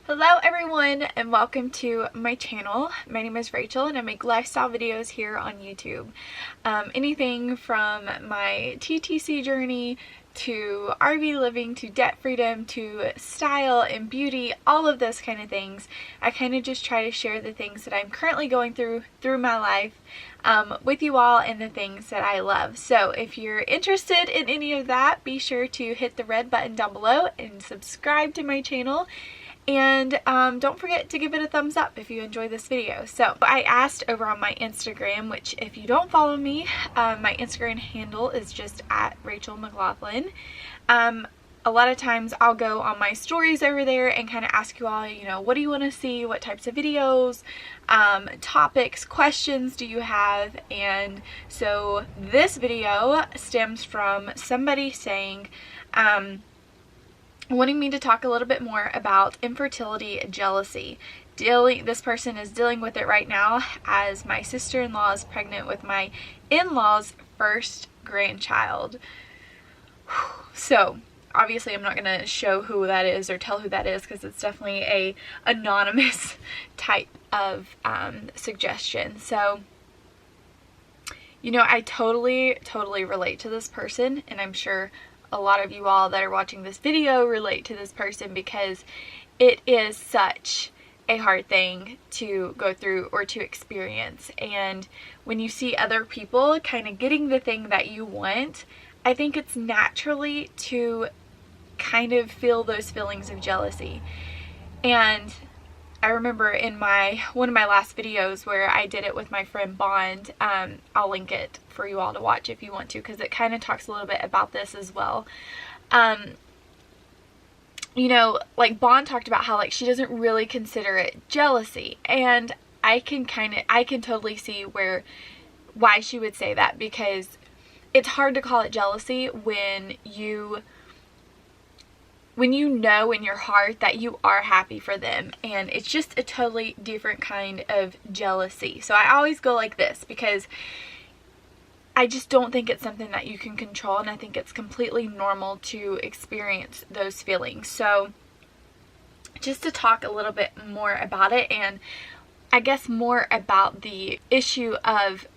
Hello everyone and welcome to my channel. My name is Rachel and I make lifestyle videos here on YouTube. Anything from my TTC journey to RV living to debt freedom to style and beauty, all of those kind of things. I kind of just try to share the things that I'm currently going through my life with you all and the things that I love. So if you're interested in any of that, be sure to hit the red button down below and subscribe to my channel. And don't forget to give it a thumbs up if you enjoy this video. So I asked over on my Instagram, which if you don't follow me, my Instagram handle is just at Rachel McLaughlin. A lot of times I'll go on my stories over there and kind of ask you all, what do you want to see? What types of videos, topics, questions do you have? And so this video stems from somebody saying, wanting me to talk a little bit more about infertility jealousy. This person is dealing with it right now as my sister-in-law is pregnant with my in-law's first grandchild. So obviously I'm not going to show who that is or tell who that is because it's definitely a anonymous type of suggestion. So I totally relate to this person, and I'm sure a lot of you all that are watching this video relate to this person because it is such a hard thing to go through or to experience. And when you see other people kind of getting the thing that you want, I think it's naturally to kind of feel those feelings of jealousy. And I remember in one of my last videos where I did it with my friend Bond, I'll link it for you all to watch if you want to, because it kind of talks a little bit about this as well. Like Bond talked about how she doesn't really consider it jealousy, and I can totally see why she would say that, because it's hard to call it jealousy when you know in your heart that you are happy for them, and it's just a totally different kind of jealousy. So I always go like this because I just don't think it's something that you can control, and I think it's completely normal to experience those feelings. So just to talk a little bit more about it, and I guess more about the issue of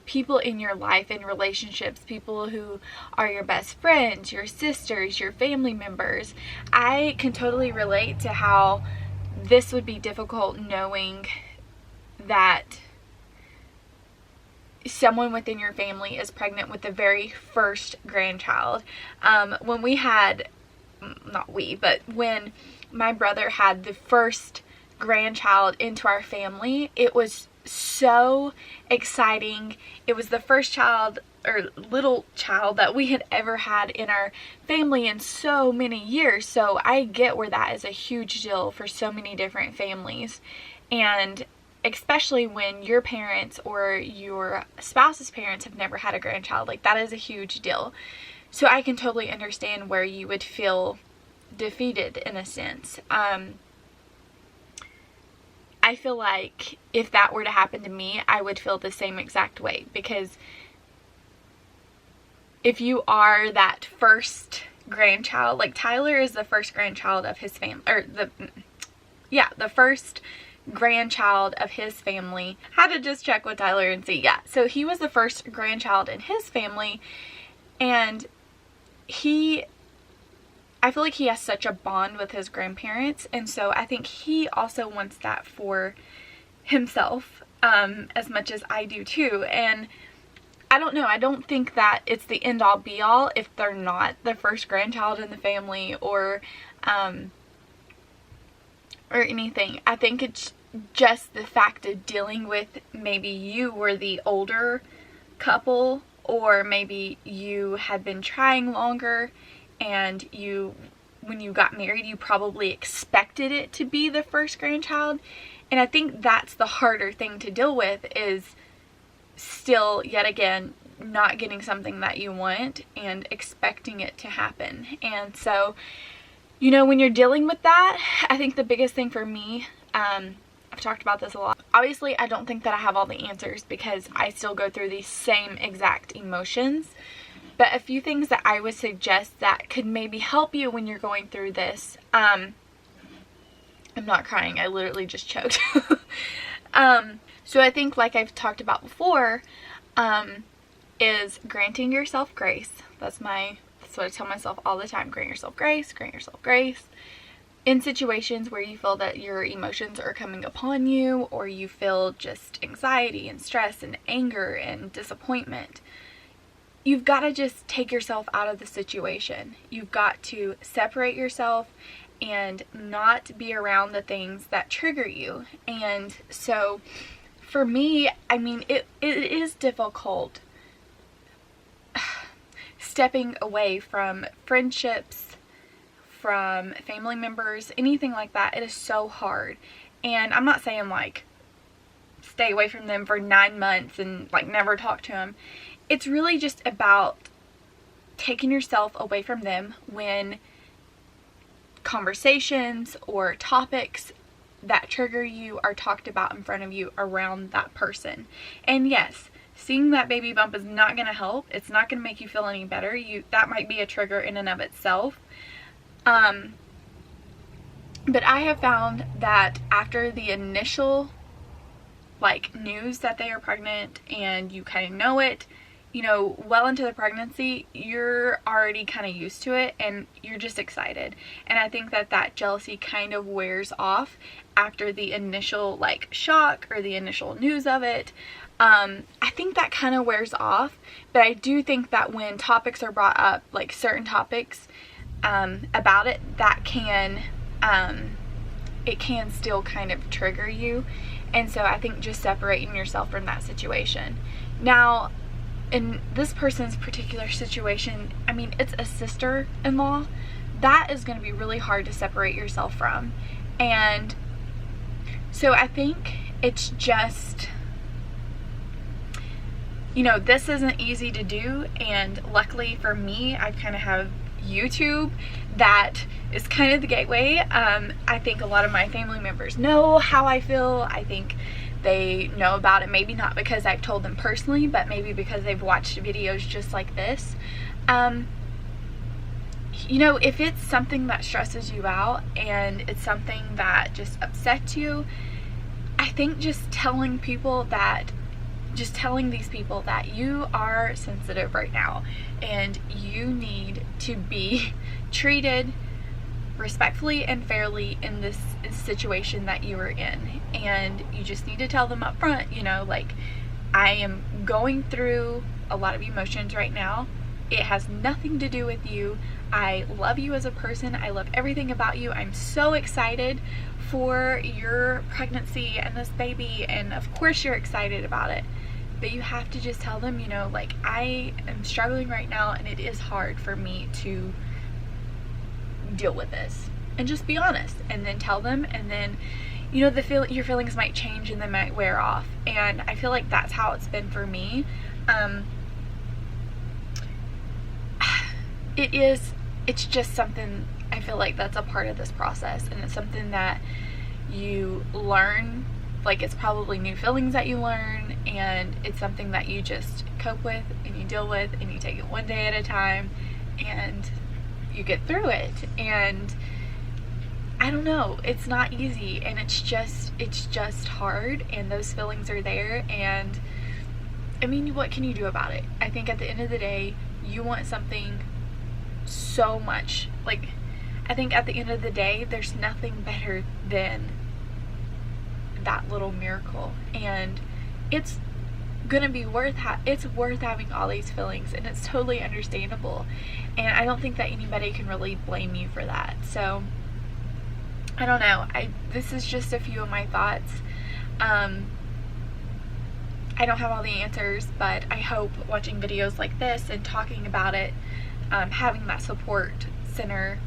people in your life and relationships, people who are your best friends, your sisters, your family members. I can totally relate to how this would be difficult knowing that someone within your family is pregnant with the very first grandchild. When my brother had the first grandchild into our family, it was so exciting. It was the first child or little child that we had ever had in our family in so many years. So I get where that is a huge deal for so many different families, and especially when your parents or your spouse's parents have never had a grandchild, that is a huge deal. So I can totally understand where you would feel defeated in a sense. I feel like if that were to happen to me, I would feel the same exact way, because if you are that first grandchild, like Tyler is the first grandchild of his family, or the first grandchild of his family. Had to just check with Tyler and see. Yeah, so he was the first grandchild in his family, and I feel like he has such a bond with his grandparents, and so I think he also wants that for himself, as much as I do too. And I don't know, I don't think that it's the end all be all if they're not the first grandchild in the family or anything. I think it's just the fact of dealing with, maybe you were the older couple, or maybe you had been trying longer, and when you got married, you probably expected it to be the first grandchild. And I think that's the harder thing to deal with, is still, yet again, not getting something that you want and expecting it to happen. And so, when you're dealing with that, I think the biggest thing for me, I've talked about this a lot. Obviously, I don't think that I have all the answers because I still go through these same exact emotions. But a few things that I would suggest that could maybe help you when you're going through this. I'm not crying, I literally just choked. So I think, like I've talked about before, is granting yourself grace. That's what I tell myself all the time. Grant yourself grace, grant yourself grace. In situations where you feel that your emotions are coming upon you, or you feel just anxiety and stress and anger and disappointment, you've got to just take yourself out of the situation. You've got to separate yourself and not be around the things that trigger you. And so for me, I mean, it is difficult stepping away from friendships, from family members, anything like that. It is so hard. And I'm not saying like stay away from them for 9 months and like never talk to them. It's really just about taking yourself away from them when conversations or topics that trigger you are talked about in front of you around that person. And yes, seeing that baby bump is not going to help. It's not going to make you feel any better. That might be a trigger in and of itself. But I have found that after the initial like news that they are pregnant and you kind of know it, you know, well into the pregnancy, you're already kind of used to it and you're just excited. And I think that jealousy kind of wears off after the initial like shock or the initial news of it. I think that kind of wears off, but I do think that when topics are brought up, like certain topics about it, that can it can still kind of trigger you. And so I think just separating yourself from that situation. Now, in this person's particular situation, I mean, it's a sister-in-law. That is going to be really hard to separate yourself from. And so I think it's just, you know, this isn't easy to do. And luckily for me, I kind of have YouTube that is kind of the gateway. I think a lot of my family members know how I feel. I think they know about it, maybe not because I've told them personally, but maybe because they've watched videos just like this. You know, if it's something that stresses you out and it's something that just upsets you, I think just telling these people that you are sensitive right now and you need to be treated respectfully and fairly in this situation that you are in, and you just need to tell them up front, you know, like, I am going through a lot of emotions right now. It has nothing to do with you. I love you as a person. I love everything about you. I'm so excited for your pregnancy and this baby, and of course you're excited about it, but you have to just tell them, you know, like, I am struggling right now and it is hard for me to deal with this, and just be honest, and then tell them, and then, you know, your feelings might change and they might wear off. And I feel like that's how it's been for me. It's just something, I feel like that's a part of this process, and it's something that you learn. Like, it's probably new feelings that you learn, and it's something that you just cope with and you deal with, and you take it one day at a time and you get through it. And I don't know, it's not easy, and it's just hard, and those feelings are there. And I mean, what can you do about it? I think at the end of the day, you want something so much. Like, I think at the end of the day, there's nothing better than that little miracle, and it's gonna be worth having all these feelings, and it's totally understandable, and I don't think that anybody can really blame you for that. So I don't know, this is just a few of my thoughts. I don't have all the answers, but I hope watching videos like this and talking about it, having that support center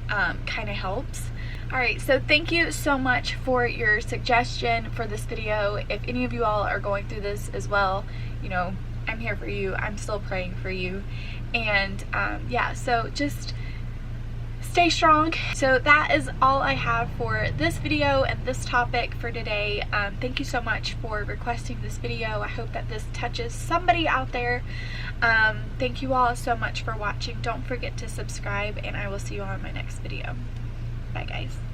kind of helps. Alright, so thank you so much for your suggestion for this video. If any of you all are going through this as well, you know, I'm here for you. I'm still praying for you. And yeah, so just stay strong. So that is all I have for this video and this topic for today. Thank you so much for requesting this video. I hope that this touches somebody out there. Thank you all so much for watching. Don't forget to subscribe, and I will see you on my next video. Bye, guys.